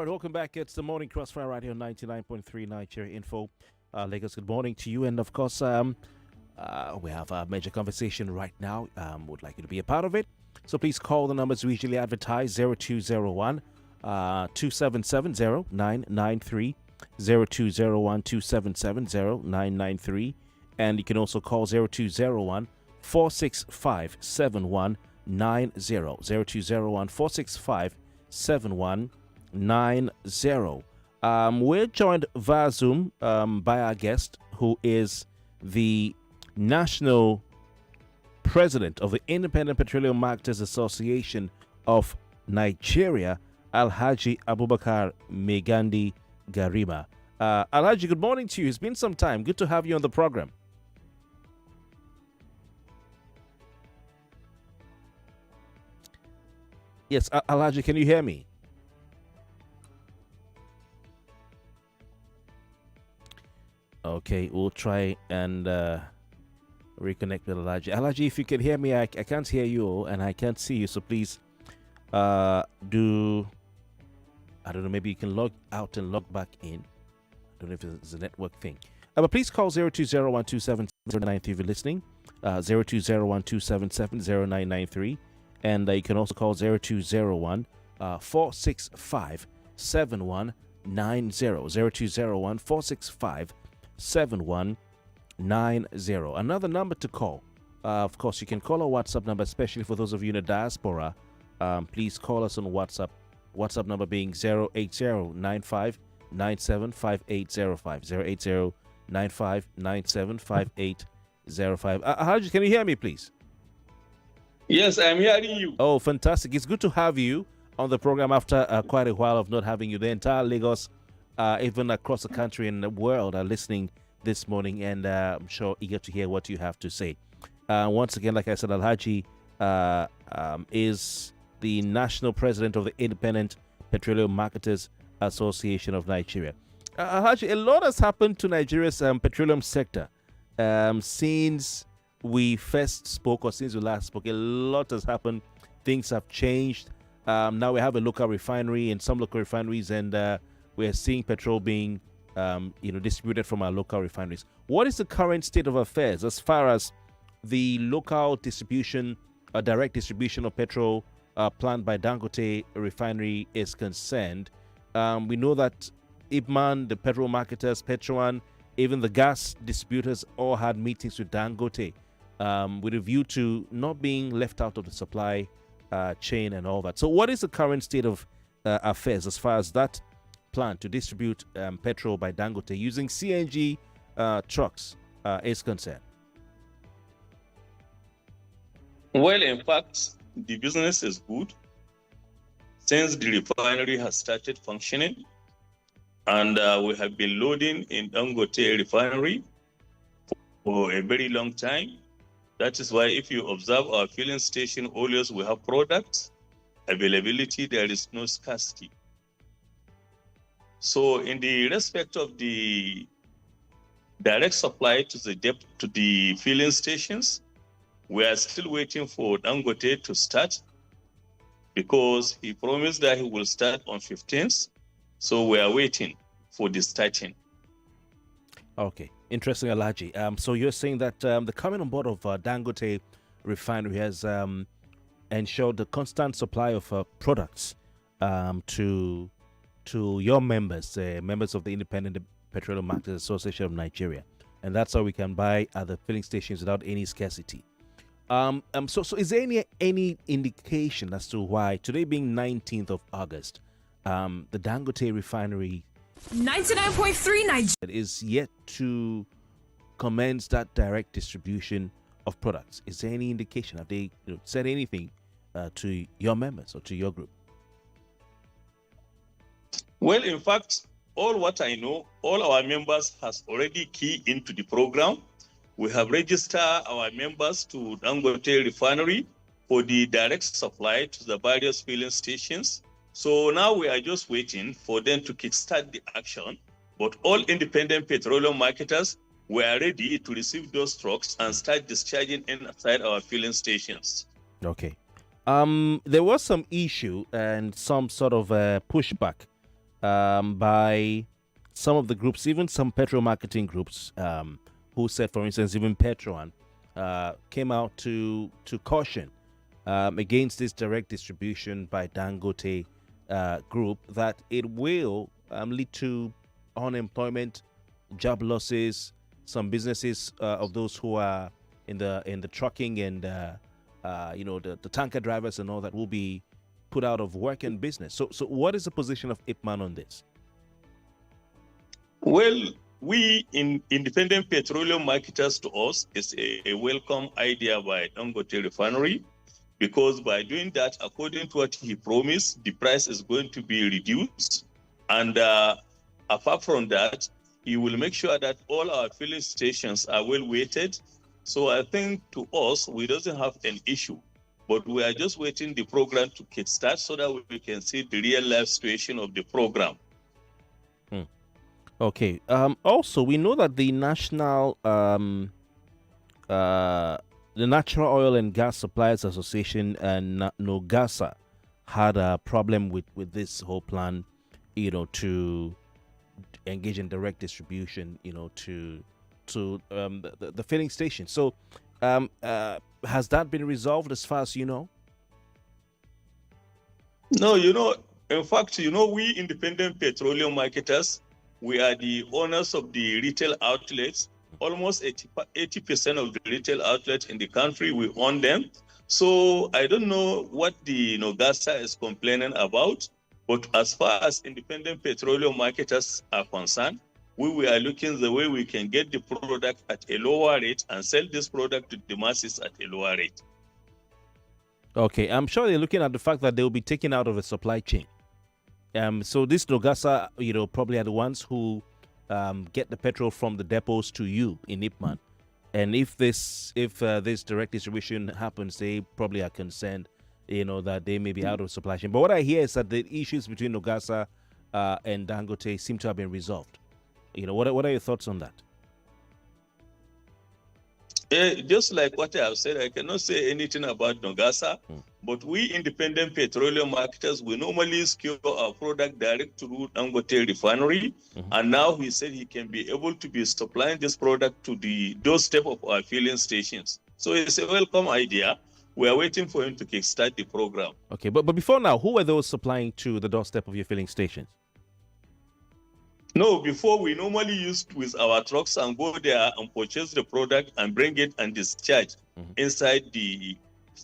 right, welcome back. It's the Morning Crossfire Radio 99.3 Nigeria Info. Lagos, good morning to you. And of course, we have a major conversation right now. Would like you to be a part of it. So please call the numbers we usually advertise 0201 2770 993, 0201 2770 993. And you can also call 0201 465 7190, 0201 465 7190. We're joined via Zoom by our guest, who is the national president of the Independent Petroleum Marketers Association of Nigeria, Alhaji Abubakar Migandi Garima. Alhaji, good morning to you. It's been some time. Good to have you on the program. Yes, Alhaji, can you hear me? Okay, we'll try and reconnect with Alhaji. Alhaji, if you can hear me, I can't hear you and I can't see you. So please I don't know, maybe you can log out and log back in. I don't know if it's a network thing. But please call 0201277093 if you're listening. 0201277093. And you can also call 0201 465 7190. 0201 465 7190. Another number to call. Of course, you can call our WhatsApp number, especially for those of you in the diaspora. Please call us on WhatsApp. WhatsApp number being 08095975805. 08095975805. Harji, can you hear me, please? Yes, I'm hearing you. Oh, fantastic. It's good to have you on the program after quite a while of not having you. The entire Lagos, even across the country and the world, are listening this morning, and I'm sure eager to hear what you have to say. Once again, like I said, Alhaji is the national president of the Independent Petroleum Marketers Association of Nigeria. Alhaji, a lot has happened to Nigeria's petroleum sector since we first spoke, or since we last spoke. A lot has happened. Things have changed. Now we have a local refinery in some local refineries, and we're seeing petrol being distributed from our local refineries. What is the current state of affairs as far as the local distribution, direct distribution of petrol planned by Dangote Refinery is concerned? We know that IPMAN, the petrol marketers, Petron, even the gas distributors all had meetings with Dangote with a view to not being left out of the supply chain and all that. So what is the current state of affairs as far as that plan to distribute petrol by Dangote using CNG trucks is concerned? Well, in fact, the business is good since the refinery has started functioning, and we have been loading in Dangote Refinery for a very long time. That is why if you observe our filling station, always we have products, availability, there is no scarcity. So in the respect of the direct supply to the filling stations, we are still waiting for Dangote to start, because he promised that he will start on 15th. So we are waiting for the starting. Okay, interesting, Alhaji. So you're saying that the coming on board of Dangote Refinery has ensured the constant supply of products to your members, members of the Independent Petroleum Marketers Association of Nigeria, and that's how we can buy at the filling stations without any scarcity. So is there any indication as to why today being 19th of August, the Dangote Refinery 99.3 Nigeria is yet to commence that direct distribution of products? Is there any indication? Have they said anything to your members or to your group? Well, in fact, all what I know, all our members has already keyed into the program. We have registered our members to Dangote Refinery for the direct supply to the various filling stations. So now we are just waiting for them to kickstart the action. But all independent petroleum marketers were ready to receive those trucks and start discharging inside our filling stations. Okay. There was some issue and some sort of pushback by some of the groups, even some petrol marketing groups, who said, for instance, even Petron came out to caution against this direct distribution by Dangote group, that it will lead to unemployment, job losses. Some businesses of those who are in the trucking and the tanker drivers and all that will be put out of work and business. So what is the position of IPMAN on this? Well, we in independent petroleum marketers, to us is a welcome idea by Dangote Refinery, because by doing that, according to what he promised, the price is going to be reduced. And apart from that, he will make sure that all our filling stations are well weighted. So I think to us, we doesn't have an issue, but we are just waiting the program to kickstart so that we can see the real life situation of the program. Okay. Also, we know that the Natural Oil and Gas Suppliers Association and NOGASA had a problem with this whole plan, to engage in direct distribution, to the filling station. So, has that been resolved as far as you know? No, in fact, we independent petroleum marketers, we are the owners of the retail outlets. Almost 80% of the retail outlets in the country, we own them. So I don't know what the NOGASA is complaining about, but as far as independent petroleum marketers are concerned, we are looking the way we can get the product at a lower rate and sell this product to the masses at a lower rate. Okay, I'm sure they're looking at the fact that they will be taken out of the supply chain. So this NOGASA, probably are the ones who get the petrol from the depots to you in IPMAN. And if this direct distribution happens, they probably are concerned, that they may be out of supply chain. But what I hear is that the issues between NOGASA and Dangote seem to have been resolved. What are your thoughts on that? Just like what I have said, I cannot say anything about NOGASA, but we independent petroleum marketers, we normally secure our product direct to Dangote Refinery, and now he said he can be able to be supplying this product to the doorstep of our filling stations. So it's a welcome idea. We are waiting for him to kickstart the program. Okay, but before now, who were those supplying to the doorstep of your filling stations? No, before we normally used with our trucks and go there and purchase the product and bring it and discharge inside the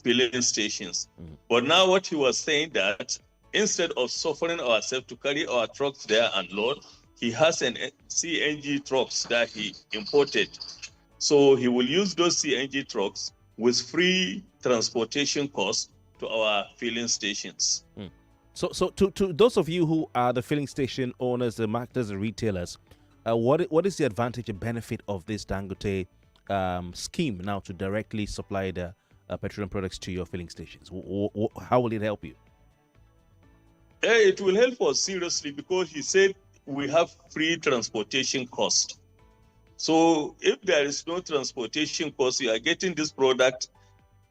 filling stations. But now what he was saying that instead of suffering ourselves to carry our trucks there and load, he has an CNG trucks that he imported. So he will use those CNG trucks with free transportation costs to our filling stations. So to those of you who are the filling station owners, the marketers, the retailers, what is the advantage and benefit of this Dangote scheme now to directly supply the petroleum products to your filling stations? How will it help you? It will help us seriously because he said we have free transportation cost. So if there is no transportation cost, you are getting this product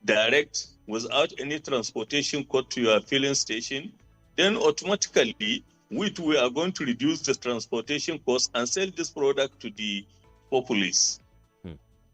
direct without any transportation cost to your filling station, then automatically we are going to reduce the transportation cost and sell this product to the populace.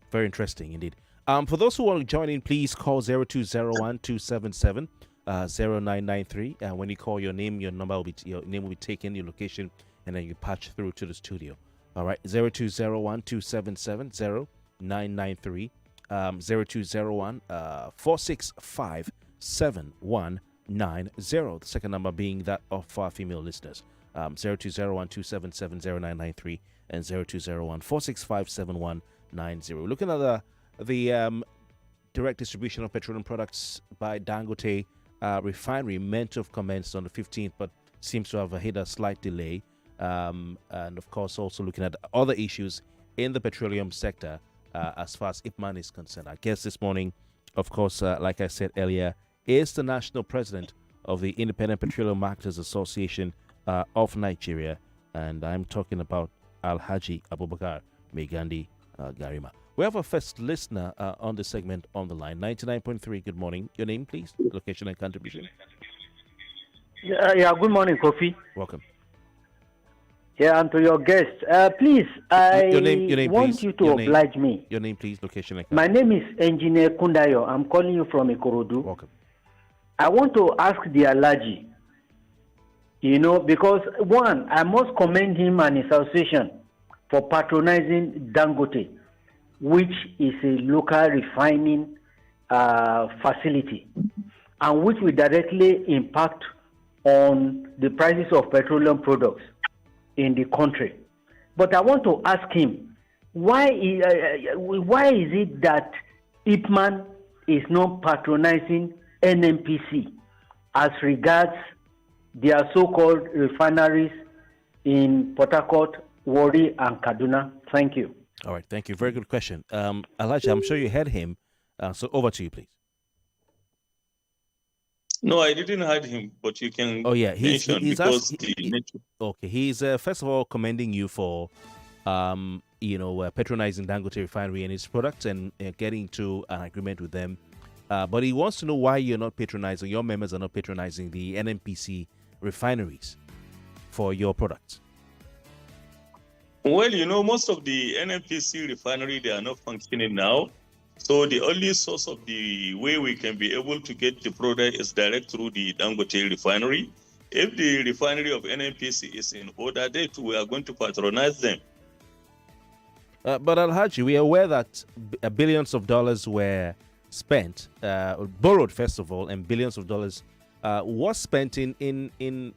Very interesting indeed. For those who want to join in, please call 0201-277-0993. When you call your name, your name will be taken, your location, and then you patch through to the studio. All right, 0201-277-0993, 0201-465-7190. The second number being that of our female listeners, 0201-277-0993 and 0201-465-7190. Looking at the direct distribution of petroleum products by Dangote Refinery, meant to have commenced on the 15th, but seems to have hit a slight delay. And of course, also looking at other issues in the petroleum sector as far as IPMAN is concerned. Our guest this morning, of course, like I said earlier, is the national president of the Independent Petroleum Marketers Association of Nigeria, and I'm talking about Alhaji Abubakar Migandi Garima. We have a first listener on the segment on the line. 99.3, good morning. Your name, please, location and contribution. Yeah, good morning, Kofi. Welcome. Yeah, and to your guest, please, I Your name, want please. you to oblige me. Your name, please. Location. And My company. name is Engineer Kundayo. I'm calling you from Ikorodu. Welcome. I want to ask the Alhaji, because one, I must commend him and his association for patronizing Dangote, which is a local refining facility, and which will directly impact on the prices of petroleum products in the country. But I want to ask him, why is it that IPMAN is not patronizing NNPC as regards their so-called refineries in Port Harcourt, Warri, and Kaduna? Thank you. All right. Thank you. Very good question. Alhaji, I'm sure you heard him. So over to you, please. No, I didn't hide him, but you can. Oh yeah, he's okay. He's first of all commending you for, patronizing Dangote Refinery and its products and getting to an agreement with them. But he wants to know why you're not patronizing. Your members are not patronizing the NNPC refineries for your products. Well, most of the NNPC refinery, they are not functioning now. So the only source of the way we can be able to get the product is direct through the Dangote refinery. If the refinery of NNPC is in order, we are going to patronize them. But Alhaji, we are aware that billions of dollars were spent, borrowed first of all, and billions of dollars was spent in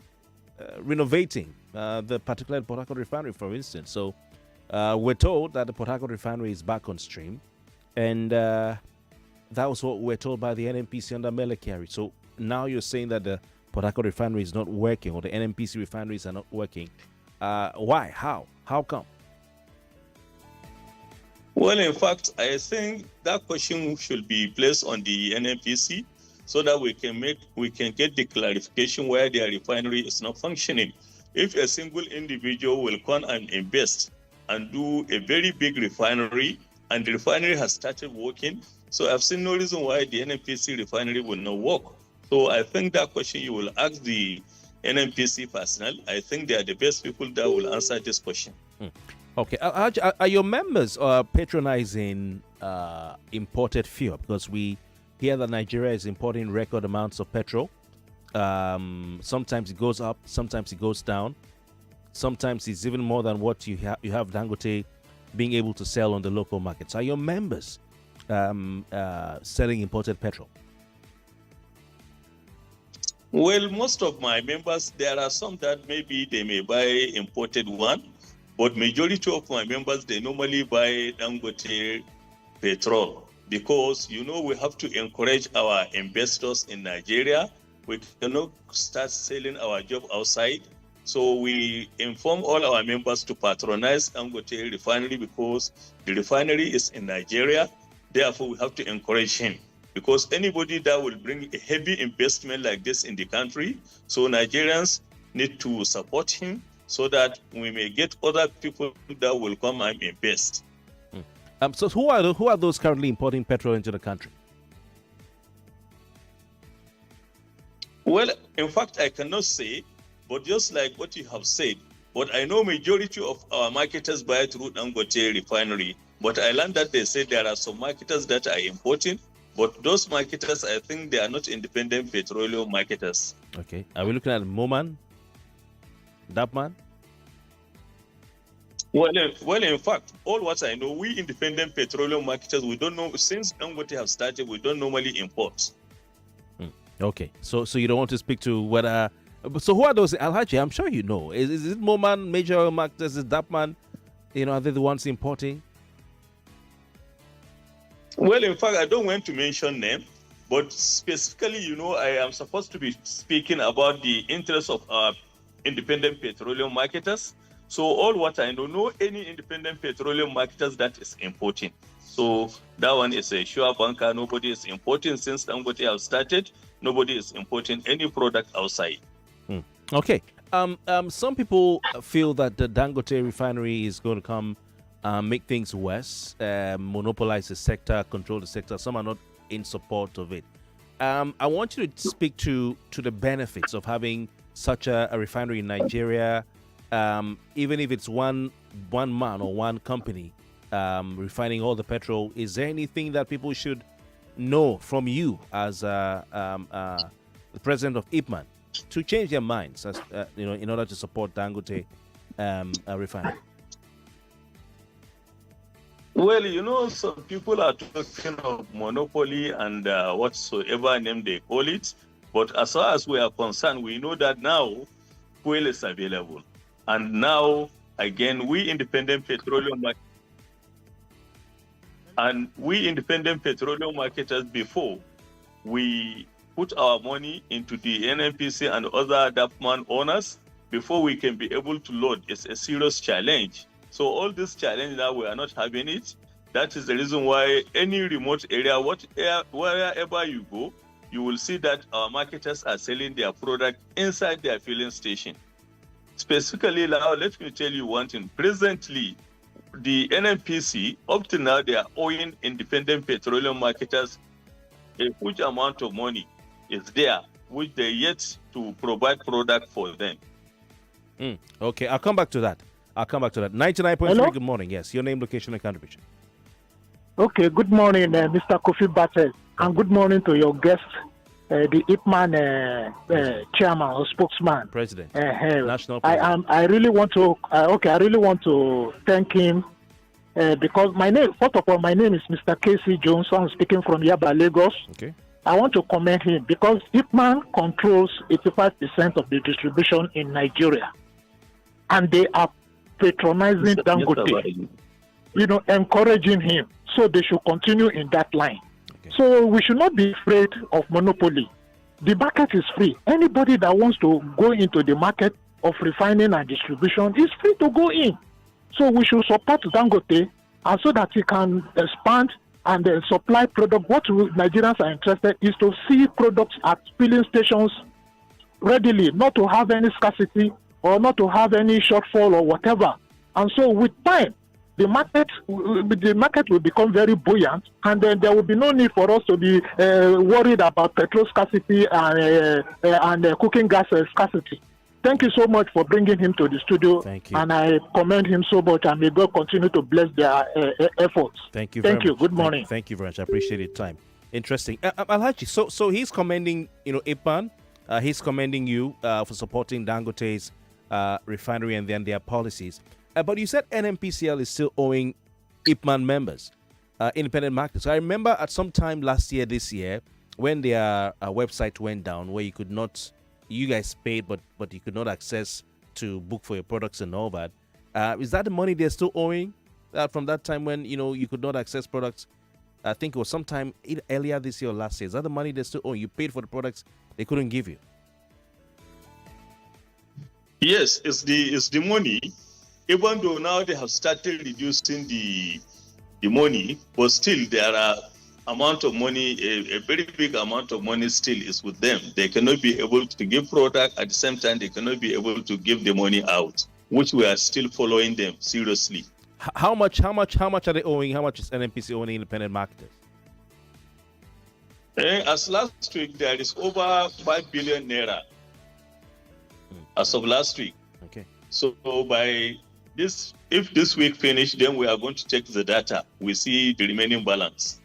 renovating the particular Port Harcourt refinery, for instance. So we're told that the Port Harcourt refinery is back on stream. And that was what we're told by the NNPC under Melekari. So now you're saying that the Port Harcourt refinery is not working, or the NNPC refineries are not working. Why? How? How come? Well, in fact, I think that question should be placed on the NNPC so that we can get the clarification where their refinery is not functioning. If a single individual will come and invest and do a very big refinery, and the refinery has started working, so I've seen no reason why the NNPC refinery will not work. So I think that question you will ask the NNPC personnel. I think they are the best people that will answer this question. Okay. Are your members patronizing imported fuel? Because we hear that Nigeria is importing record amounts of petrol. Sometimes it goes up, sometimes it goes down. Sometimes it's even more than what you have Dangote being able to sell on the local markets. Are your members selling imported petrol? Well, most of my members, there are some that maybe they may buy imported one, but majority of my members, they normally buy Dangote petrol because, we have to encourage our investors in Nigeria. We cannot start selling our job outside. So we inform all our members to patronize Dangote refinery because the refinery is in Nigeria. Therefore, we have to encourage him because anybody that will bring a heavy investment like this in the country, so Nigerians need to support him so that we may get other people that will come and invest. So who are those currently importing petrol into the country? Well, in fact, I cannot say. But just like what you have said, but I know majority of our marketers buy through Dangote refinery. But I learned that they say there are some marketers that are importing, but those marketers, I think they are not independent petroleum marketers. Okay. Are we looking at Moman? Dapman? Well, in fact, all what I know, we independent petroleum marketers, we don't know, since Dangote have started, we don't normally import. Okay. So you don't want to speak to whether... So who are those? Alhaji, I'm sure you know. Is it Moman, Major Oil Marketers, is it Dapman? Are they the ones importing? Well, in fact, I don't want to mention them, but specifically, I am supposed to be speaking about the interests of our independent petroleum marketers. So all what I know any independent petroleum marketers that is importing. So that one is a sure banker. Nobody is importing since Dangote have started. Nobody is importing any product outside. Okay. Some people feel that the Dangote refinery is going to come make things worse, monopolize the sector, control the sector. Some are not in support of it. I want you to speak to the benefits of having such a refinery in Nigeria, even if it's one man or one company refining all the petrol, is there anything that people should know from you as the president of IPMAN to change their minds, as in order to support Dangote refinery? Well, some people are talking of monopoly and whatsoever name they call it. But as far as we are concerned, we know that now fuel is available. And now, again, we independent petroleum marketers, before we put our money into the NNPC and other DAPMAN owners, before we can be able to load, it's a serious challenge. So all this challenge now, we are not having it. That is the reason why any remote area, wherever you go, you will see that our marketers are selling their product inside their filling station. Specifically now, let me tell you one thing. Presently, the NNPC, up to now, they are owing independent petroleum marketers a huge amount of money is there, which they yet to provide product for them. Okay, I'll come back to that. 99.3, Hello? good morning. Yes, your name, location, and contribution. Okay, good morning, Mr. Kofi Bartels, and good morning to your guest, the IPMAN chairman or spokesman, President, National National President. I really want to thank him because first of all, my name is Mr. KC Jones. I'm speaking from Yaba, Lagos. Okay. I want to commend him because IPMAN controls 85% of the distribution in Nigeria, and they are patronizing Dangote, encouraging him. So they should continue in that line. Okay. So we should not be afraid of monopoly. The market is free. Anybody that wants to go into the market of refining and distribution is free to go in. So we should support Dangote, and so that he can expand and supply product. What Nigerians are interested is to see products at filling stations readily, not to have any scarcity or not to have any shortfall or whatever. And so with time, the market will become very buoyant, and then there will be no need for us to be worried about petrol scarcity and cooking gas scarcity. Thank you so much for bringing him to the studio. Thank you. And I commend him so much, and may God continue to bless their efforts. Thank you. Thank very you. much. Good morning. Thank you very much. I appreciate your time. Interesting. Alhaji, so he's commending, IPMAN. He's commending you for supporting Dangote's refinery and then their policies. But you said NNPCL is still owing IPMAN members, independent marketers. I remember at some time this year, when their website went down, where you guys paid, but you could not access to book for your products and all that. Is that the money they're still owing from that time when, you could not access products? I think it was sometime earlier this year or last year. Is that the money they're still owing? You paid for the products they couldn't give you. Yes, it's the money. Even though now they have started reducing the money, but still there are amount of money, a very big amount of money still is with them. They cannot be able to give product at the same time. They cannot be able to give the money out, which we are still following them seriously. How much are they owing? How much is NNPC owing independent marketers? As last week, there is over 5 billion naira. As of last week. Okay. So if this week finish, then we are going to check the data. We see the remaining balance.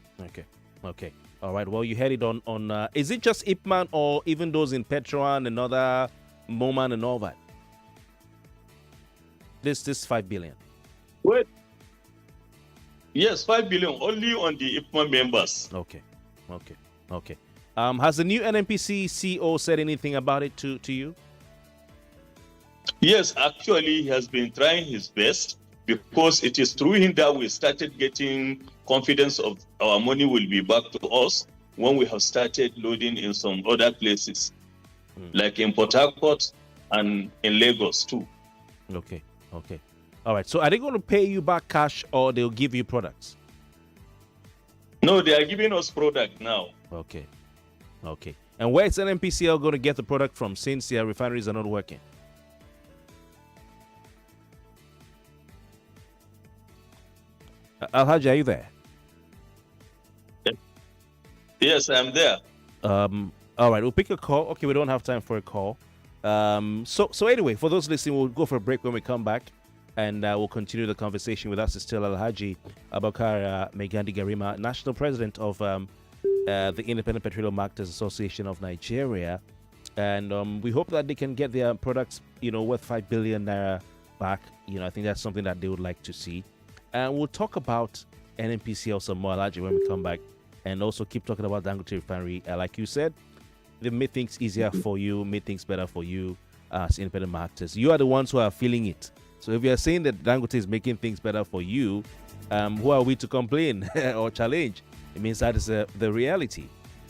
Okay. All right. Well, you heard it on is it just IPMAN or even those in Petron and other Moman and all that? This 5 billion. Wait. Yes, 5 billion only on the IPMAN members. Okay. Has the new NNPC CEO said anything about it to you? Yes, actually, he has been trying his best, because it is through him that we started getting confidence of our money will be back to us when we have started loading in some other places, like in Port Harcourt and in Lagos too. Okay. All right. So are they going to pay you back cash or they'll give you products? No, they are giving us product now. Okay. And where is NNPCL going to get the product from since their refineries are not working? Alhaji, are you there? Yes, I'm there. All right, we'll pick a call. Okay, we don't have time for a call. So anyway, for those listening, we'll go for a break. When we come back, and we'll continue the conversation. With us is still Alhaji Abubakar Migandi Garima, National President of the Independent Petroleum Marketers Association of Nigeria, and we hope that they can get their products, worth 5 billion naira back. I think that's something that they would like to see. And we'll talk about NNPCL some more, Alhaji, when we come back, and also keep talking about Dangote Refinery. Like you said, they made things easier for you, made things better for you as independent marketers. You are the ones who are feeling it. So if you are saying that Dangote is making things better for you, who are we to complain or challenge? It means that is the reality.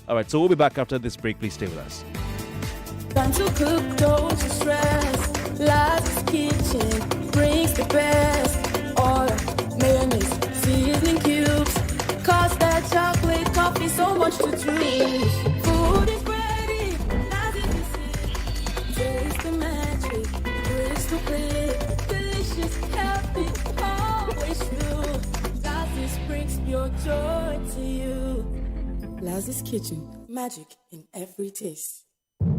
All right, so we'll be back after this break. Please stay with us. Time to cook, don't stress. Last kitchen brings the best. All mayonnaise, seasoning cubes. Cause that chocolate coffee, so much to choose. Food is ready, as it is. Taste the magic, crystal clear. Delicious, happy, always true. Lazarus brings your joy to you. Lazarus Kitchen, magic in every taste.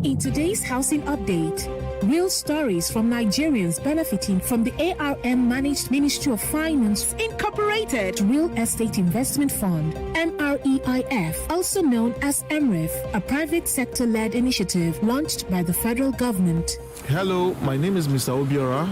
In today's housing update, real stories from Nigerians benefiting from the ARM managed Ministry of Finance Incorporated Real Estate Investment Fund, MREIF, also known as MREF, a private sector-led initiative launched by the federal government. Hello, my name is Mr. Obiora.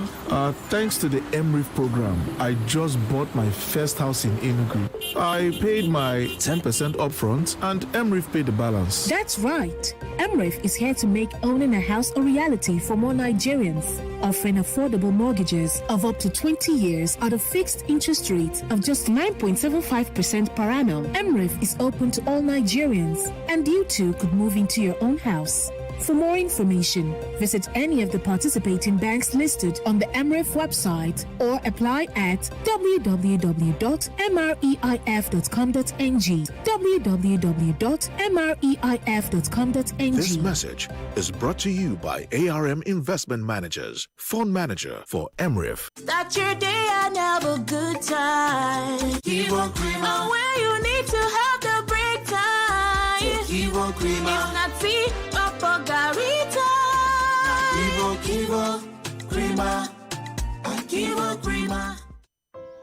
Thanks to the MREF program, I just bought my first house in Enugu. I paid my 10% upfront and MREF paid the balance. That's right. MREF is here to make owning a house a reality for more Nigerians, offering affordable mortgages of up to 20 years at a fixed interest rate of just 9.75% per annum. MREF is open to all Nigerians, and you too could move into your own house. For more information, visit any of the participating banks listed on the MREF website or apply at www.mreif.com.ng. www.mreif.com.ng. This message is brought to you by ARM Investment Managers, Fund Manager for MREF. Start your day and have a good time. Kivo Crema. Where you need to have the break time. Kivo Crema. It's not tea, but Garita. Kivo Crema. Kivo Crema.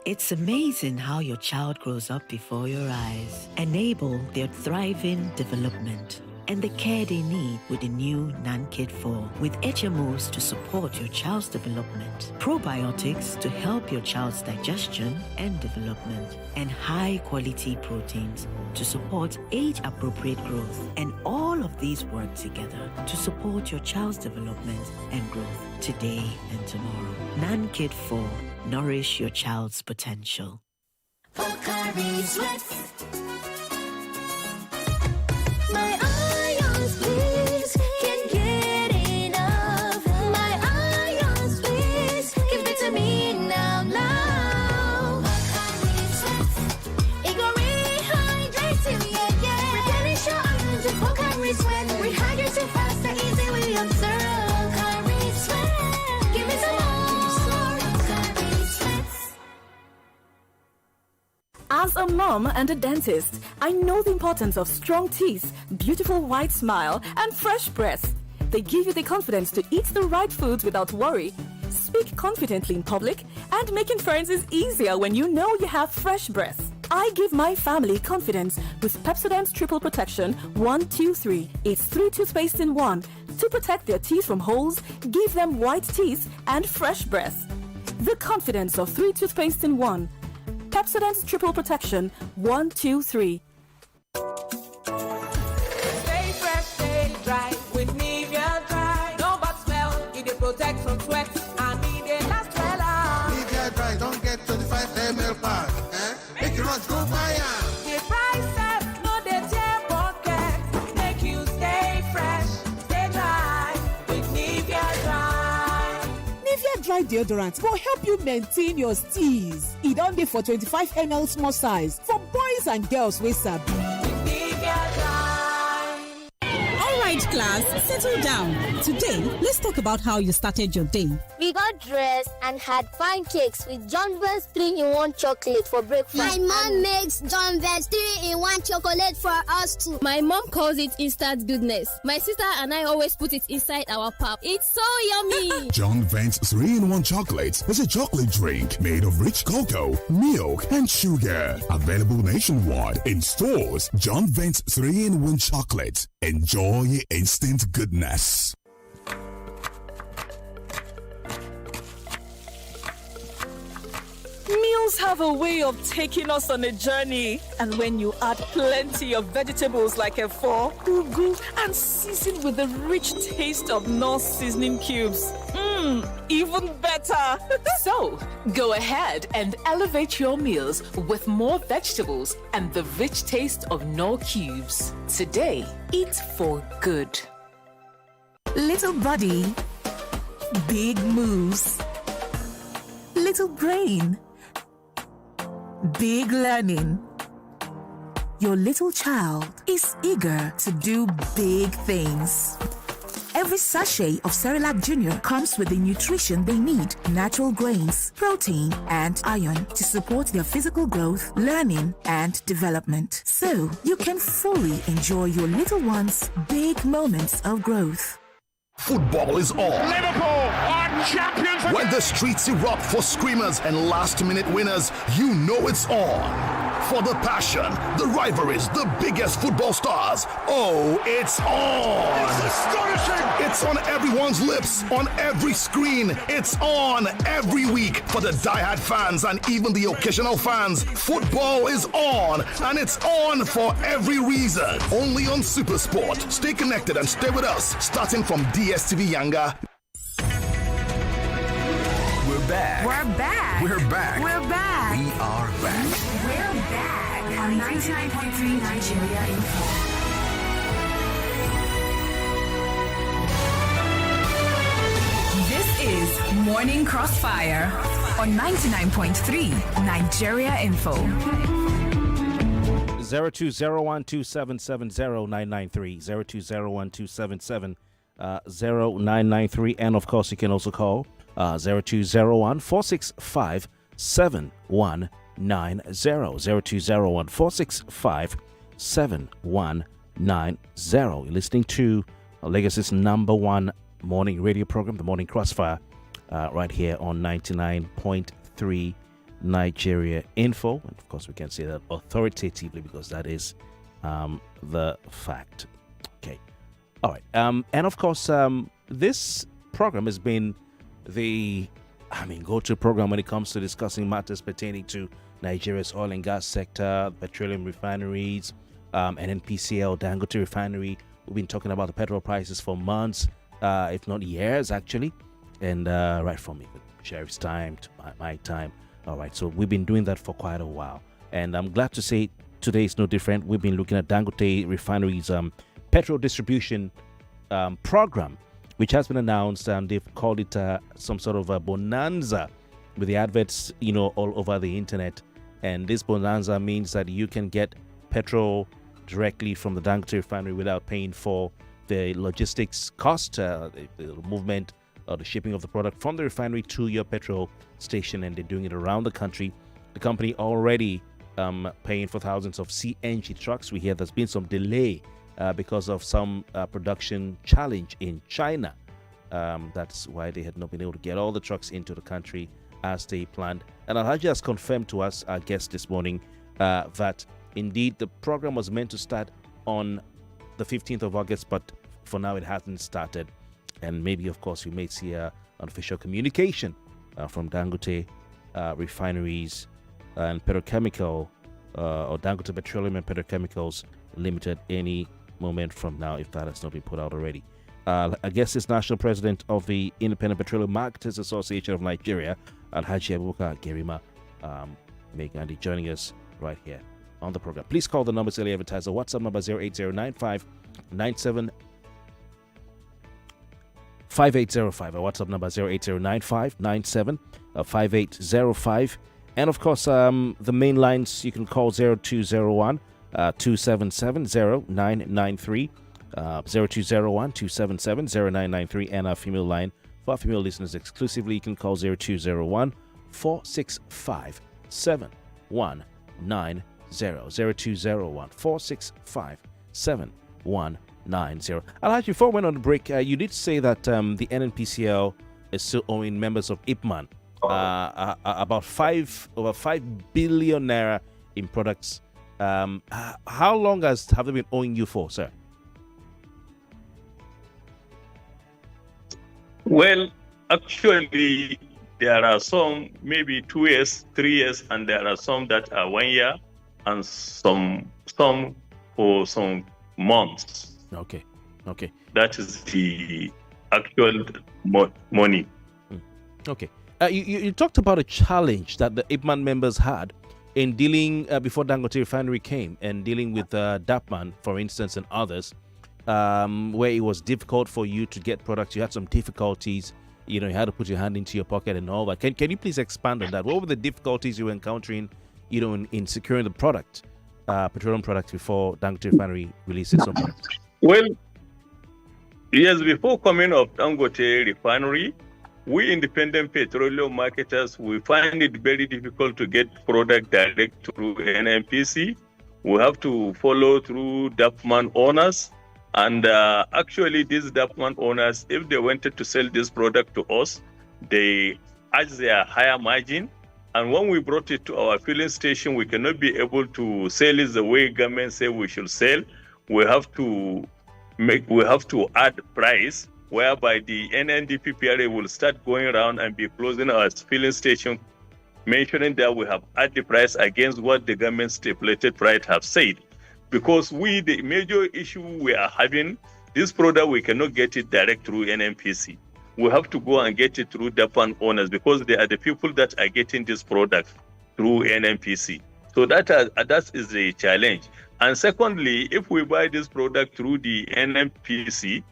It's amazing how your child grows up before your eyes. Enable their thriving development and the care they need with the new NanKid 4, with HMOs to support your child's development, probiotics to help your child's digestion and development, and high-quality proteins to support age-appropriate growth. And all of these work together to support your child's development and growth today and tomorrow. NanKid 4, nourish your child's potential. My ions, please, can't get enough. My ions, please, give it to me now. It go rehydrate you, yeah. Replenish your ions with Pocari Sweat. Rehydrate you faster, easy we observe. Pocari Sweat, give me some more. Pocari Sweat. As a mom and a dentist, I know the importance of strong teeth, beautiful white smile, and fresh breath. They give you the confidence to eat the right foods without worry, speak confidently in public, and making friends is easier when you know you have fresh breath. I give my family confidence with Pepsodent's Triple Protection 1-2-3. It's 3 toothpaste in 1 to protect their teeth from holes, give them white teeth, and fresh breath. The confidence of 3 toothpaste in 1. Pepsodent's Triple Protection 1-2-3. Stay fresh, stay dry with Nivea Dry. No bad smell, it dey protect from sweat and it dey last well. Nivea Dry don't get 25 ml pack. Make you rush go buy am. The prices no dey tear pocket. Make you stay fresh, stay dry with Nivea Dry. Nivea Dry deodorant will help you maintain your steeze. E don dey for 25 ml small size for boys and girls wey sabi. All right, class, settle down. Today, let's talk about how you started your day. We got dressed and had pancakes with John Vance 3-in-1 chocolate for breakfast. My mom makes John Vance 3-in-1 chocolate for us too. My mom calls it instant goodness. My sister and I always put it inside our pap. It's so yummy. John Vance 3-in-1 chocolate is a chocolate drink made of rich cocoa, milk, and sugar. Available nationwide in stores. John Vance 3-in-1 chocolate. Enjoy instant goodness. Meals have a way of taking us on a journey. And when you add plenty of vegetables like efo, ugu, and season with the rich taste of North seasoning cubes, even better. So, go ahead and elevate your meals with more vegetables and the rich taste of Knorr cubes. Today, eat for good. Little body, big moves. Little brain, big learning. Your little child is eager to do big things. Every sachet of Cerelac Junior comes with the nutrition they need: natural grains, protein, and iron to support their physical growth, learning, and development. So you can fully enjoy your little one's big moments of growth. Football is on. Liverpool are champions again. When the streets erupt for screamers and last-minute winners, you know it's on. For the passion, the rivalries, the biggest football stars, oh, it's on. It's astonishing. It's on everyone's lips, on every screen. It's on every week. For the diehard fans and even the occasional fans, football is on, and it's on for every reason. Only on SuperSport. Stay connected and stay with us, starting from DSTV Yanga. We're back. We're back. We're back. We're back. We are back. We're back on 99.3 Nigeria Info. This is Morning Crossfire on 99.3 Nigeria Info. 02012770 02012770 and of course you can also call 0201 465 7190 0201 465 7190. You're listening to Legacy's #1 morning radio program, the Morning Crossfire, right here on 99.3 Nigeria Info. And of course we can say that authoritatively because that is the fact. Okay, all right. And of course this program has been the go-to program when it comes to discussing matters pertaining to Nigeria's oil and gas sector, petroleum refineries, NNPCL, Dangote Refinery. We've been talking about the petrol prices for months, if not years, actually. And right from Sheriff's time to my time. All right, so we've been doing that for quite a while. And I'm glad to say today is no different. We've been looking at Dangote Refinery's petrol distribution program, which has been announced. They've called it some sort of a bonanza with the adverts, all over the internet. And this bonanza means that you can get petrol directly from the Dangote Refinery without paying for the logistics cost, the movement or the shipping of the product from the refinery to your petrol station. And they're doing it around the country. The company already paying for thousands of CNG trucks. We hear there's been some delay because of some production challenge in China. That's why they had not been able to get all the trucks into the country as they planned. And Alhaji has confirmed to us, our guest this morning, that indeed the program was meant to start on the 15th of August, but for now it hasn't started. And maybe, of course, we may see an official communication from Dangote Refineries and Petrochemical or Dangote Petroleum and Petrochemicals Limited any moment from now, if that has not been put out already. I guess it's National President of the Independent Petroleum Marketers Association of Nigeria, Alhaji Abubakar Garima, Migandi, joining us right here on the program. Please call the numbers earlier advertised. The WhatsApp number 08095975805. Our WhatsApp number 08095975805. And of course, the main lines you can call 0201 2770993 0201-277-0993 and our female line. For our female listeners exclusively, you can call 0201-465-7190. 0201-465-7190. Alhaji, before we went on the break, you did say that the NNPCL is still owing members of IPMAN about over 5 billion naira in products. How long have they been owing you for, sir? Well, actually, there are some maybe 2 years, 3 years, and there are some that are 1 year, and some for some months. Okay. That is the actual money. Okay. You talked about a challenge that the IPMAN members had in dealing before Dangote Refinery came and dealing with DAPMAN, for instance, and others, where it was difficult for you to get products. You had some difficulties. You had to put your hand into your pocket and all that. Can you please expand on that? What were the difficulties you were encountering, in securing the product, petroleum products, before Dangote Refinery releases some products? Well, yes, before coming of Dangote Refinery, we independent petroleum marketers, we find it very difficult to get product direct through NNPC. We have to follow through DAPMAN owners. And actually, these DAPMAN owners, if they wanted to sell this product to us, they ask their higher margin. And when we brought it to our filling station, we cannot be able to sell it the way government say we should sell. We have to add price, whereby the NNPCL will start going around and be closing our filling station, mentioning that we have added the price against what the government stipulated price have said. Because the major issue we are having, this product, we cannot get it direct through NNPC. We have to go and get it through DAPMAN owners, because they are the people that are getting this product through NNPC. So that is the challenge. And secondly, if we buy this product through the NNPC,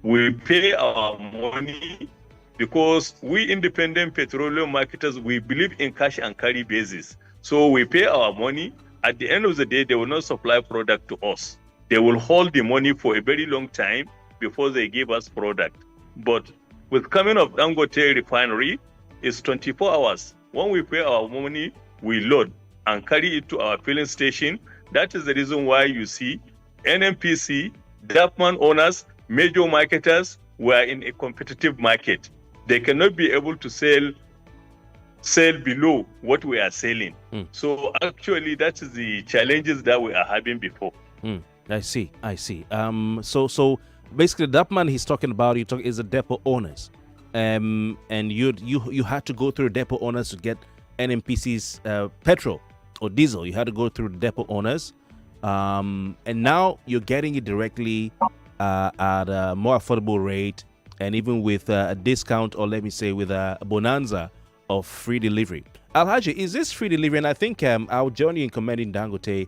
we pay our money, because we independent petroleum marketers, we believe in cash and carry basis. So we pay our money. At the end of the day, they will not supply product to us. They will hold the money for a very long time before they give us product. But with coming of Dangote Refinery, it's 24 hours. When we pay our money, we load and carry it to our filling station. That is the reason why you see NNPC, DAPMAN owners, major marketers were in a competitive market. They cannot be able to sell below what we are selling. So actually, that is the challenges that we are having before. I see. So basically, DAPMAN he's talking about, is the depot owners, and you had to go through depot owners to get NNPC's petrol or diesel. You had to go through the depot owners, and now you're getting it directly at a more affordable rate, and even with a discount, or let me say with a bonanza of free delivery. Alhaji, is this free delivery? And I think our journey in commending Dangote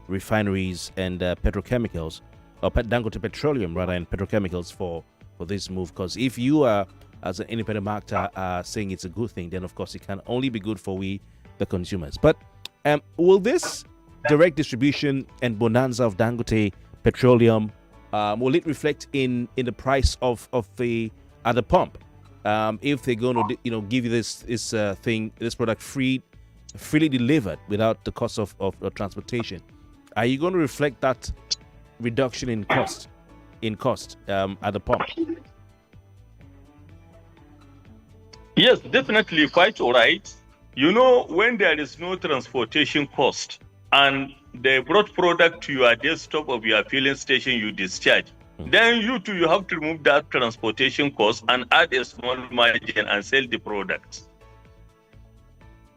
refineries and petrochemicals, or Dangote Petroleum rather, and petrochemicals for this move, because if you are, as an independent marketer, saying it's a good thing, then of course it can only be good for we, the consumers. But will this direct distribution and bonanza of Dangote Petroleum, will it reflect in the price of the at the pump? If they're going to give you this product freely delivered without the cost of transportation, are you going to reflect that reduction in cost at the pump? Yes, definitely, quite all right. When there is no transportation cost and they brought product to your desktop of your filling station, you discharge. Then you have to remove that transportation cost and add a small margin and sell the products.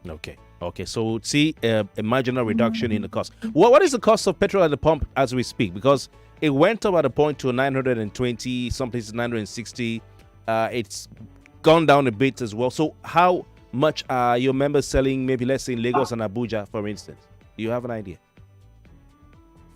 Okay. So see a marginal reduction in the cost. What is the cost of petrol at the pump as we speak? Because it went up at a point to 920, some places 960. It's gone down a bit as well. So how much are your members selling, maybe let's say in Lagos and Abuja, for instance? Do you have an idea?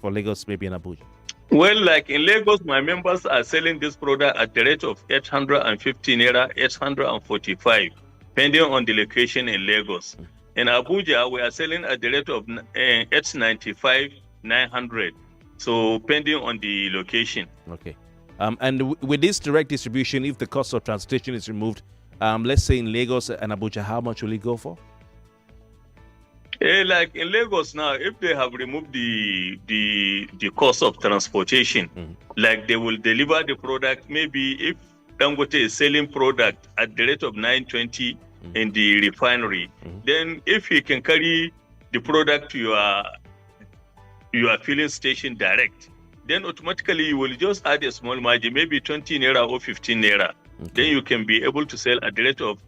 For Lagos, maybe in Abuja. Well, like in Lagos, my members are selling this product at the rate of 850 naira, 845, depending on the location in Lagos. In Abuja, we are selling at the rate of 895, 900. So pending on the location. Okay. And with this direct distribution, if the cost of transportation is removed, let's say in Lagos and Abuja, how much will it go for? Like in Lagos now, if they have removed the cost of transportation, like they will deliver the product, maybe if Dangote is selling product at the rate of 920 in the refinery, then if he can carry the product to your filling station direct, then automatically you will just add a small margin, maybe 20 naira or 15 naira. Then you can be able to sell at the rate of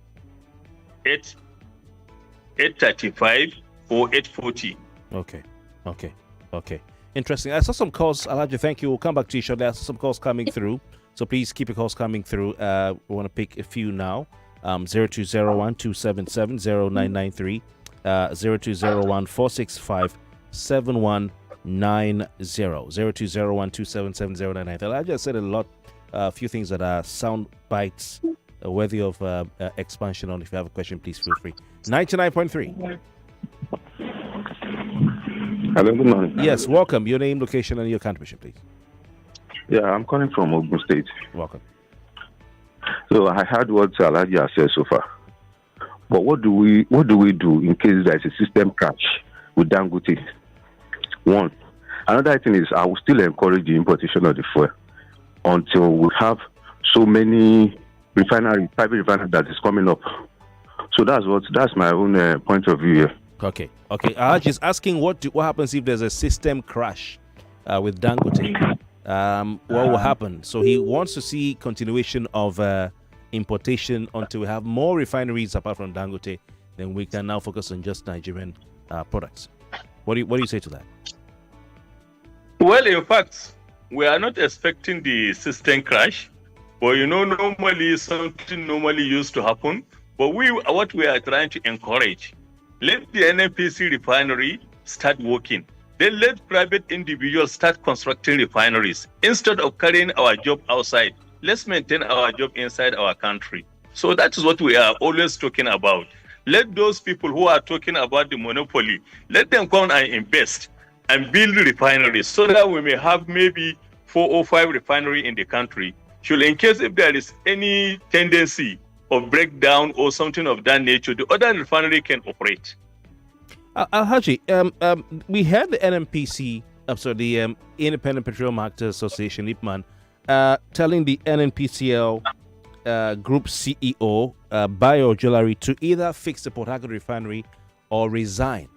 835 or 840. Okay. Interesting. I saw some calls. Alhaji, thank you. We'll come back to you shortly. I saw some calls coming through. So please keep your calls coming through. We want to pick a few now. 0201-277-0993, 0201-465-7190, 0201-277-0993. Alhaji has said a few things that are sound bites worthy of expansion on. If you have a question, please feel free. 99.3. Hello, good morning. Yes, welcome. Your name, location, and your contribution, please. Yeah, I'm calling from Ogun State. Welcome. So I heard what Alhaji has said so far. But what do we do in case there is a system crash with Dangote? One. Another thing is I will still encourage the importation of the fuel until we have so many private refineries that is coming up. So that's my own point of view here. Okay. Alhaji is asking what happens if there's a system crash with Dangote. What will happen? So he wants to see continuation of importation until we have more refineries apart from Dangote. Then we can now focus on just Nigerian products. What do you say to that? Well, in fact, we are not expecting the system crash, but normally something normally used to happen. But what we are trying to encourage, let the NNPC refinery start working. Then let private individuals start constructing refineries. Instead of carrying our job outside, let's maintain our job inside our country. So that is what we are always talking about. Let those people who are talking about the monopoly, let them come and invest and build refineries so that we may have maybe 4 or 5 refineries in the country. So in case if there is any tendency of breakdown or something of that nature, the other refinery can operate. Alhaji, we had the NNPC, the Independent Petroleum Marketers Association, IPMAN, telling the NNPCL Group CEO, Bayo Ojulari, to either fix the Port Harcourt Refinery or resign.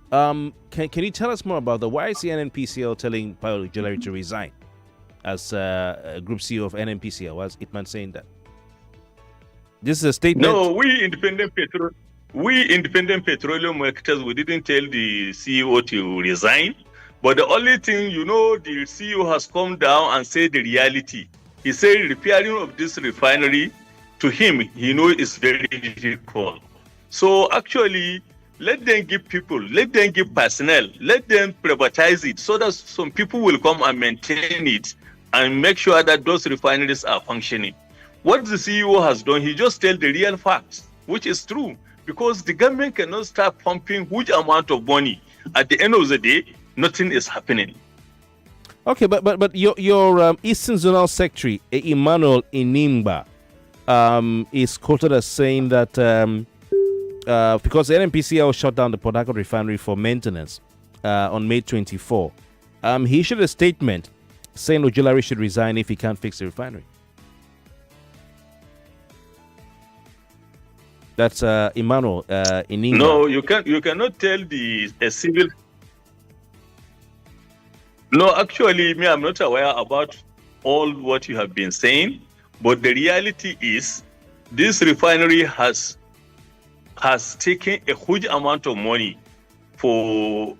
Can you tell us more about that? Why is the NNPCL telling Bayo Ojulari to resign as Group CEO of NNPCL? Why is IPMAN saying that? This is a statement. No, we independent petroleum marketers, we didn't tell the CEO to resign. But the only thing, the CEO has come down and said the reality. He said repairing of this refinery, to him, he knows it's very difficult. So actually, let them give people, let them give personnel, let them privatize it so that some people will come and maintain it and make sure that those refineries are functioning. What the CEO has done, he just tells the real facts, which is true, because the government cannot start pumping huge amount of money. At the end of the day, nothing is happening. Okay, but your Eastern Zonal Secretary, Emmanuel Inimba, is quoted as saying that because the NNPCL shut down the Port Harcourt Refinery for maintenance on May 24, he issued a statement saying Ojulari should resign if he can't fix the refinery. That's Emmanuel Inimba. No, you cannot tell a civil. No, actually, I'm not aware about all what you have been saying, but the reality is this refinery has taken a huge amount of money for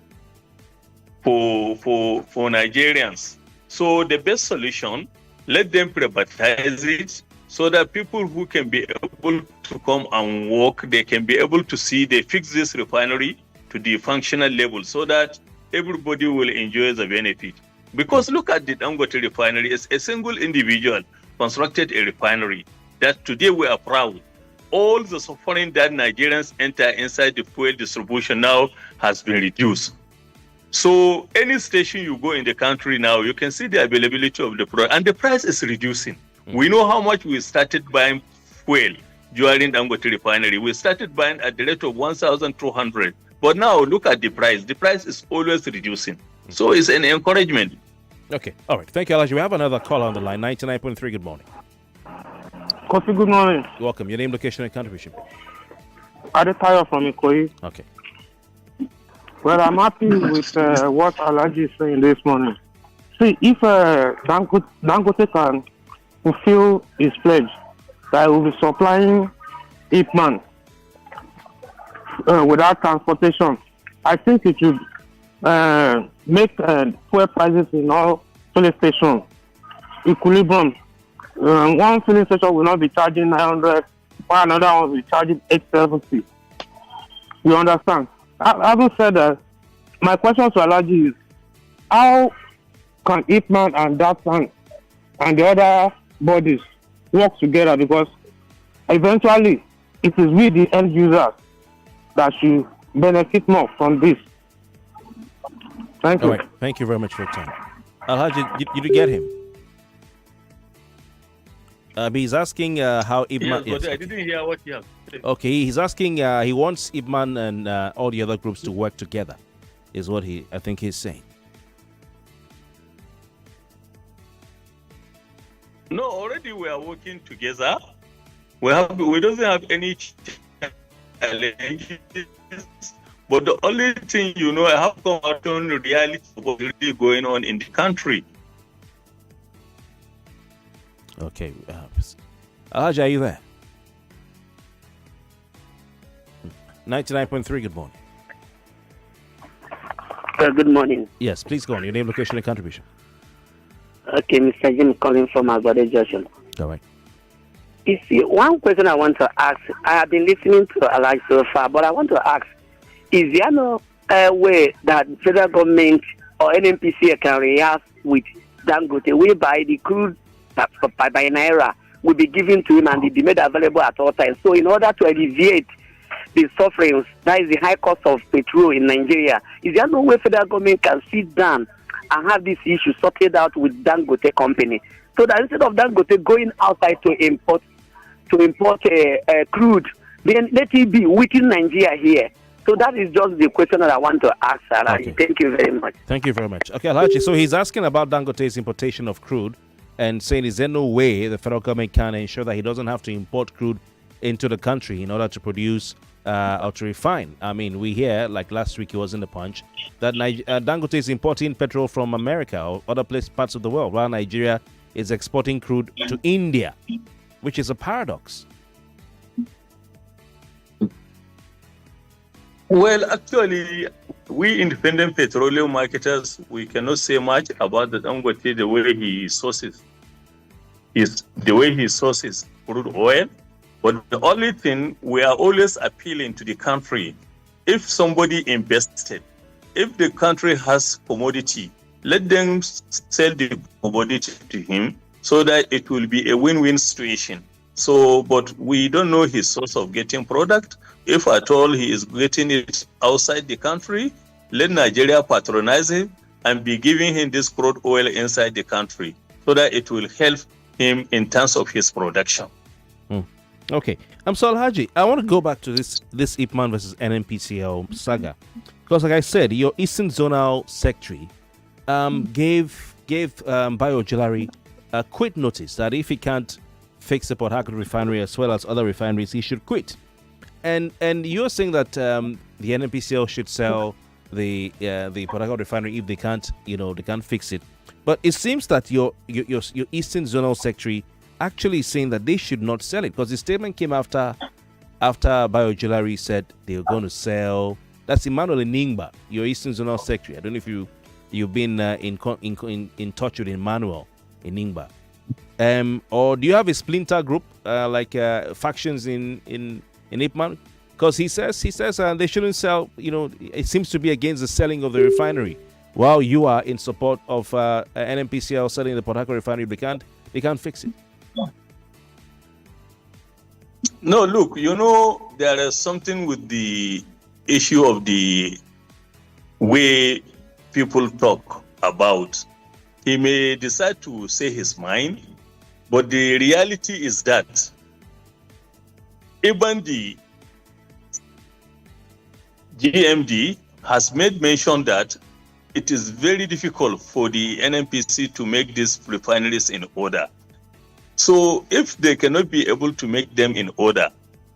Nigerians. So the best solution, let them privatize it so that people who can be able to come and work, they can be able to see they fix this refinery to the functional level so that everybody will enjoy the benefit. Because look at the Dangote refinery, it's a single individual constructed a refinery that today we are proud. All the suffering that Nigerians enter inside the fuel distribution now has been reduced. So any station you go in the country now, you can see the availability of the product, and the price is reducing. We know how much we started buying fuel during Dangote Refinery. We started buying at the rate of 1,200. But now look at the price. The price is always reducing. So it's an encouragement. Okay. All right. Thank you, Alhaji. We have another call on the line. 99.3. Good morning. Kofi, good morning. Welcome. Your name, location, and contribution. Adetayo from Ikoyi. Okay. Well, I'm happy with what Alhaji is saying this morning. See, if Dangote can fulfill his pledge that will be supplying IPMAN without transportation, I think it should make fuel prices in all filling stations equilibrium. One filling station will not be charging 900, while another one will be charging 870. You understand? Having said that, my question to Alhaji is, how can IPMAN and DAPSAN and the other bodies work together? Because eventually it is we, the end users, that should benefit more from this. Thank you. All right. Thank you very much for your time. Alhaji, did you get him? He's asking how IPMAN... Yes, but I didn't hear what you have said. Okay, he's asking, he wants IPMAN and all the other groups to work together, is what I think he's saying. No, already we are working together. We don't have any challenges. But the only thing, I have come out on reality of what's really going on in the country. Okay. Alhaji, are you there? 99.3, good morning. Good morning. Yes, please go on. Your name, location, and contribution. Okay, Mr. Jim calling from Agbade Junction. All right. You see, one question I want to ask, I have been listening to Alhaji so far, but I want to ask, is there no way that federal government or NNPC can react with Dangote, whereby the crude by Naira will be given to him and it be made available at all times? So in order to alleviate the sufferings, that is the high cost of petrol in Nigeria, is there no way federal government can sit down and have this issue sorted out with Dangote company, so that instead of Dangote going outside to import crude, then let it be within Nigeria here? So that is just the question that I want to ask, Alhaji. Okay. Thank you very much. Thank you very much. Okay, Alhaji, so he's asking about Dangote's importation of crude and saying, is there no way the federal government can ensure that he doesn't have to import crude into the country in order to produce or to refine? I mean, we hear, like last week it was in the Punch, that Dangote is importing petrol from America or other parts of the world, while Nigeria is exporting crude to India, which is a paradox. Well, actually, we independent petroleum marketers, we cannot say much about the Dangote, the way he sources crude oil. But the only thing, we are always appealing to the country. If somebody invested, if the country has commodity, let them sell the commodity to him so that it will be a win-win situation. So, but we don't know his source of getting product. If at all he is getting it outside the country, let Nigeria patronize him and be giving him this crude oil inside the country so that it will help him in terms of his production. Okay. So Alhaji, I want to go back to this IPMAN versus NNPCL saga. Because like I said, your Eastern Zonal Secretary gave Bayo Ojulari a quit notice that if he can't fix the Port Harcourt refinery as well as other refineries, he should quit. And you're saying that the NNPCL should sell the Port Harcourt refinery if they can't fix it. But it seems that your Eastern Zonal Secretary actually saying that they should not sell it, because the statement came after Bayo Ojulari said they were going to sell. That's Emmanuel Eningba, your Eastern Zonal Secretary. I don't know if you've been in touch with Emmanuel Eningba. Or do you have a splinter group like factions in IPMAN? Because he says they shouldn't sell. It seems to be against the selling of the refinery, while you are in support of NNPCL selling the Port Harcourt refinery. They can't fix it. No, look, there is something with the issue of the way people talk about. He may decide to say his mind, but the reality is that even the GMD has made mention that it is very difficult for the NNPC to make these refineries in order. So if they cannot be able to make them in order,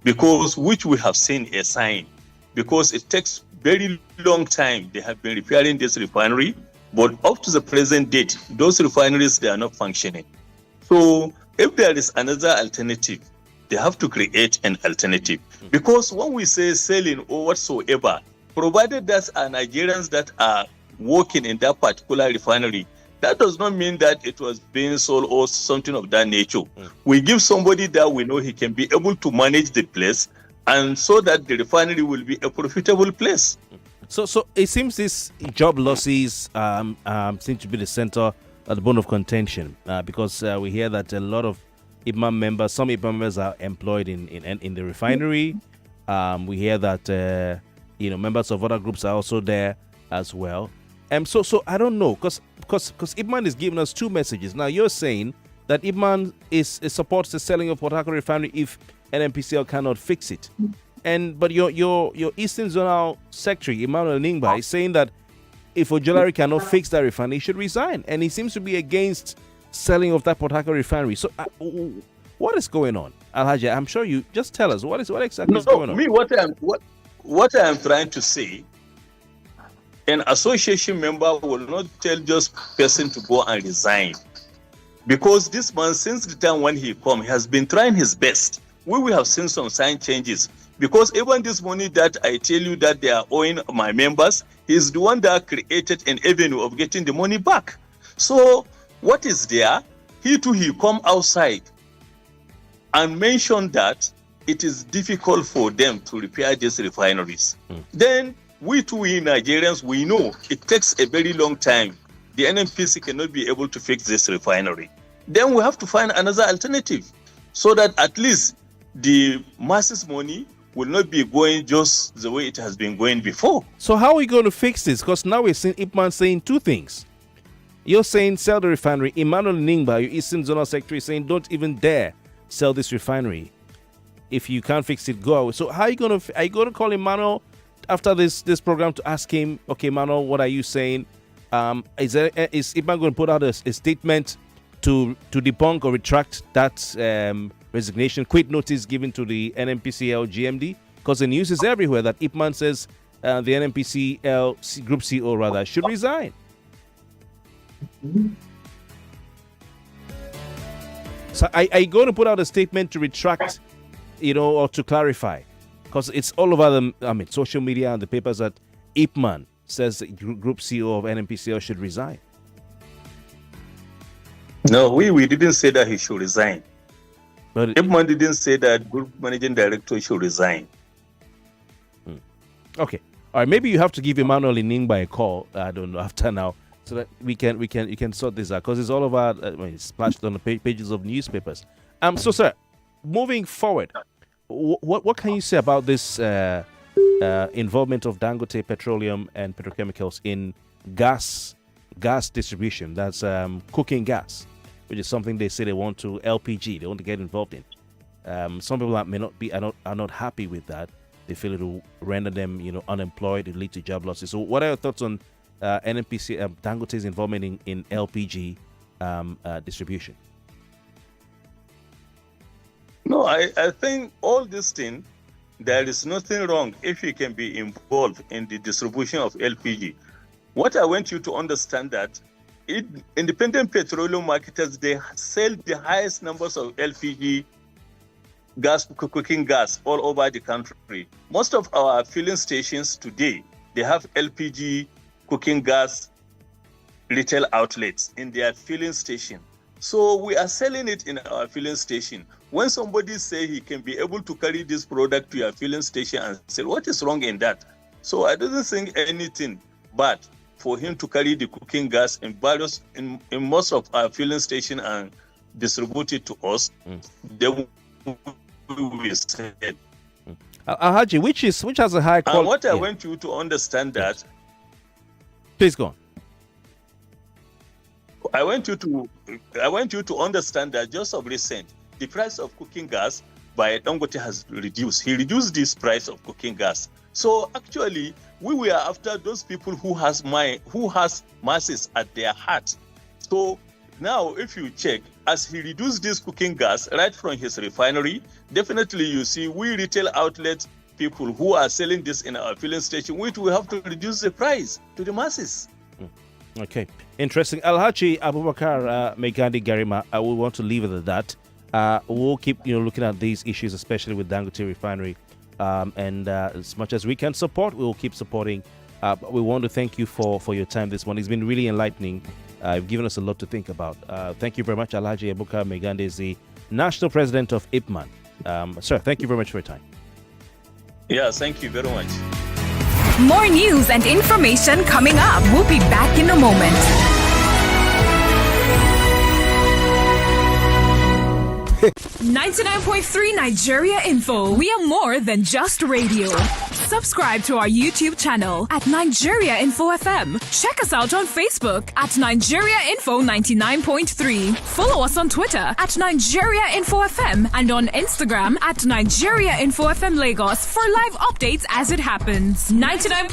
because which we have seen a sign, because it takes very long time they have been repairing this refinery, but up to the present date, those refineries, they are not functioning. So if there is another alternative, they have to create an alternative. Because when we say selling or whatsoever, provided that are Nigerians that are working in that particular refinery, that does not mean that it was being sold or something of that nature. We give somebody that we know he can be able to manage the place, and so that the refinery will be a profitable place. So it seems these job losses seem to be the center, the bone of contention, because we hear that a lot of IPMAN members, some IPMAN members are employed in the refinery. We hear that members of other groups are also there as well. So I don't know, because IPMAN is giving us two messages. Now you're saying that IPMAN supports the selling of Harcourt Refinery if NNPCL cannot fix it. But your Eastern Zonal Secretary, Emmanuel Ningba, is saying that if Ojolari cannot fix that refinery, he should resign. And he seems to be against selling of that Harcourt Refinery. So what is going on? Alhaji, I'm sure you just tell us what exactly is going on. What I am trying to say, an association member will not tell just person to go and resign. Because this man, since the time when he come, he has been trying his best. We will have seen some sign changes. Because even this money that I tell you that they are owing my members, he's the one that created an avenue of getting the money back. So what is there? He come outside and mention that it is difficult for them to repair these refineries. Then we Nigerians, we know it takes a very long time. The NNPC cannot be able to fix this refinery. Then we have to find another alternative so that at least the masses' money will not be going just the way it has been going before. So how are we going to fix this? Because now we're seeing IPMAN saying two things. You're saying sell the refinery. Emmanuel Ningba, your Eastern Zonal Secretary, saying don't even dare sell this refinery. If you can't fix it, go away. So how are you going to call Emmanuel after this program to ask him, okay, Emmanuel, what are you saying? Is IPMAN going to put out a statement to debunk or retract that resignation, quit notice given to the NNPCL GMD? Because the news is everywhere that IPMAN says the NNPCL Group CEO rather should resign. So are you going to put out a statement to retract, or to clarify? Because it's all over social media and the papers that IPMAN says the Group CEO of NNPCL should resign. No, we didn't say that he should resign. But IPMAN didn't say that Group Managing Director should resign. Okay. All right. Maybe you have to give Emmanuel Ningba a call. I don't know, after now, so that you can sort this out, because it's all over. It's splashed on the pages of newspapers. So, sir, moving forward, what can you say about this involvement of Dangote Petroleum and Petrochemicals in gas distribution? That's cooking gas, which is something they say they want to LPG. They want to get involved in. Some people are not happy with that. They feel it will render them, unemployed. It will lead to job losses. So, what are your thoughts on NNPC Dangote's involvement in LPG distribution? No, I think all these things, there is nothing wrong if you can be involved in the distribution of LPG. What I want you to understand that independent petroleum marketers, they sell the highest numbers of LPG gas, cooking gas all over the country. Most of our filling stations today, they have LPG cooking gas retail outlets in their filling station. So we are selling it in our filling station. When somebody say he can be able to carry this product to your filling station and say, what is wrong in that? So I don't think anything bad for him to carry the cooking gas in most of our filling station and distribute it to us. Then we sell. Alhaji, which has a high quality. And what I want you to understand that. Please go on. I want you to understand that just of recent, the price of cooking gas by Dangote has reduced. He reduced this price of cooking gas. So actually, we were after those people who has masses at their heart. So now, if you check, as he reduced this cooking gas right from his refinery, definitely you see we retail outlets, people who are selling this in our filling station, which we have to reduce the price to the masses. Okay, interesting. Alhaji, Abubakar, Migandi, Garima, we want to leave it at that. We'll keep looking at these issues, especially with Dangote Refinery. And as much as we can support, we will keep supporting. We want to thank you for your time this morning. It's been really enlightening. You've given us a lot to think about. Thank you very much. Alhaji Abubakar Migandi is the National President of IPMAN. Sir, thank you very much for your time. Yeah, thank you very much. More news and information coming up. We'll be back in a moment. .3 Nigeria Info. We are more than just radio. Subscribe to our YouTube channel at Nigeria Info FM. Check us out on Facebook at Nigeria Info 99.3. Follow us on Twitter at Nigeria Info FM and on Instagram at Nigeria Info FM Lagos for live updates as it happens. 99.